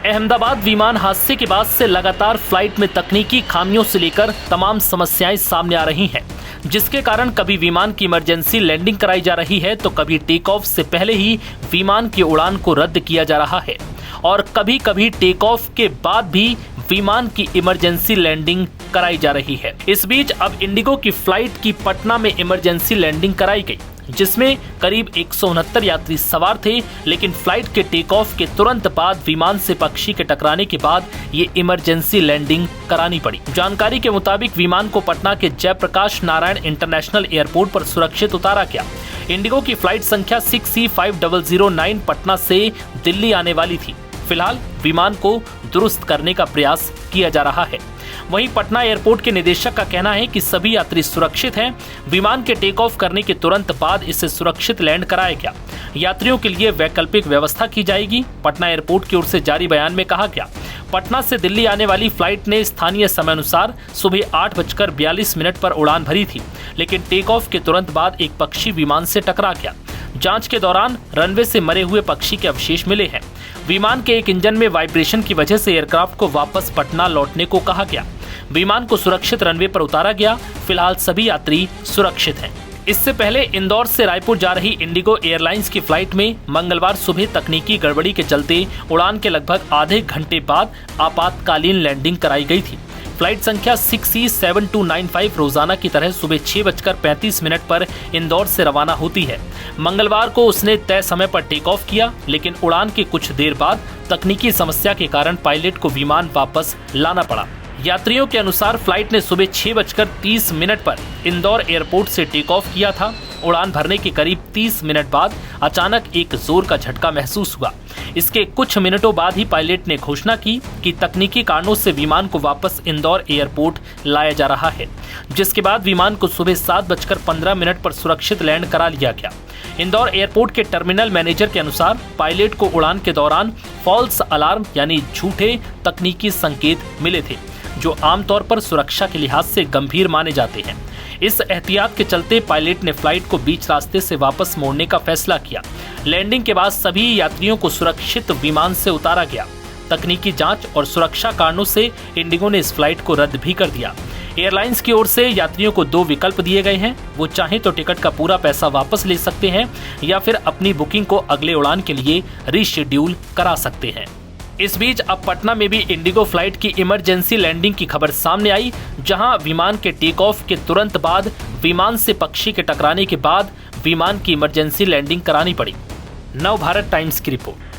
अहमदाबाद विमान हादसे के बाद से लगातार फ्लाइट में तकनीकी खामियों से लेकर तमाम समस्याएं सामने आ रही हैं, जिसके कारण कभी विमान की इमरजेंसी लैंडिंग कराई जा रही है तो कभी टेक ऑफ से पहले ही विमान की उड़ान को रद्द किया जा रहा है और कभी कभी टेक ऑफ के बाद भी विमान की इमरजेंसी लैंडिंग कराई जा रही है। इस बीच अब इंडिगो की फ्लाइट की पटना में इमरजेंसी लैंडिंग कराई गई, जिसमें करीब 169 यात्री सवार थे, लेकिन फ्लाइट के टेक ऑफ के तुरंत बाद विमान से पक्षी के टकराने के बाद ये इमरजेंसी लैंडिंग करानी पड़ी। जानकारी के मुताबिक विमान को पटना के जयप्रकाश नारायण इंटरनेशनल एयरपोर्ट पर सुरक्षित उतारा गया। इंडिगो की फ्लाइट संख्या 6C5009 पटना से दिल्ली आने वाली थी। फिलहाल विमान को दुरुस्त करने का प्रयास किया जा रहा है। वहीं पटना एयरपोर्ट के निदेशक का कहना है कि सभी यात्री सुरक्षित हैं। विमान के टेक ऑफ करने के तुरंत बाद इसे सुरक्षित लैंड कराया गया। यात्रियों के लिए वैकल्पिक व्यवस्था की जाएगी। पटना एयरपोर्ट की ओर से जारी बयान में कहा गया, पटना से दिल्ली आने वाली फ्लाइट ने स्थानीय समय अनुसार सुबह 8:42 पर उड़ान भरी थी, लेकिन टेक ऑफ के तुरंत बाद एक पक्षी विमान से टकरा गया। जांच के दौरान रनवे से मरे हुए पक्षी के अवशेष मिले हैं। विमान के एक इंजन में वाइब्रेशन की वजह से एयरक्राफ्ट को वापस पटना लौटने को कहा गया। विमान को सुरक्षित रनवे पर उतारा गया। फिलहाल सभी यात्री सुरक्षित हैं। इससे पहले इंदौर से रायपुर जा रही इंडिगो एयरलाइंस की फ्लाइट में मंगलवार सुबह तकनीकी गड़बड़ी के चलते उड़ान के लगभग आधे घंटे बाद आपातकालीन लैंडिंग कराई गई थी। फ्लाइट संख्या 6C7295 रोजाना की तरह सुबह 6:35 पर इंदौर से रवाना होती है। मंगलवार को उसने तय समय पर टेक ऑफ किया, लेकिन उड़ान के कुछ देर बाद तकनीकी समस्या के कारण पायलट को विमान वापस लाना पड़ा। यात्रियों के अनुसार फ्लाइट ने सुबह 6:30 पर इंदौर एयरपोर्ट से टेक ऑफ किया था। उड़ान भरने के करीब 30 मिनट बाद अचानक एक जोर का झटका महसूस हुआ। इसके कुछ मिनटों बाद ही पायलट ने घोषणा की कि तकनीकी कारणों से विमान को वापस इंदौर एयरपोर्ट लाया जा रहा है, जिसके बाद विमान को सुबह 7:15 पर सुरक्षित लैंड करा लिया गया। इंदौर एयरपोर्ट के टर्मिनल मैनेजर के अनुसार पायलट को उड़ान के दौरान फॉल्स अलार्म यानी झूठे तकनीकी संकेत मिले थे, जो आमतौर पर सुरक्षा के लिहाज से गंभीर माने जाते हैं। इस एहतियात के चलते पायलट ने फ्लाइट को बीच रास्ते से वापस मोड़ने का फैसला किया। लैंडिंग के बाद सभी यात्रियों को सुरक्षित विमान से उतारा गया। तकनीकी जांच और सुरक्षा कारणों से इंडिगो ने इस फ्लाइट को रद्द भी कर दिया। एयरलाइंस की ओर से यात्रियों को 2 विकल्प दिए गए हैं। वो चाहे तो टिकट का पूरा पैसा वापस ले सकते हैं या फिर अपनी बुकिंग को अगले उड़ान के लिए रीशेड्यूल करा सकते हैं। इस बीच अब पटना में भी इंडिगो फ्लाइट की इमरजेंसी लैंडिंग की खबर सामने आई, जहां विमान के टेक ऑफ के तुरंत बाद विमान से पक्षी के टकराने के बाद विमान की इमरजेंसी लैंडिंग करानी पड़ी। नव भारत टाइम्स की रिपोर्ट।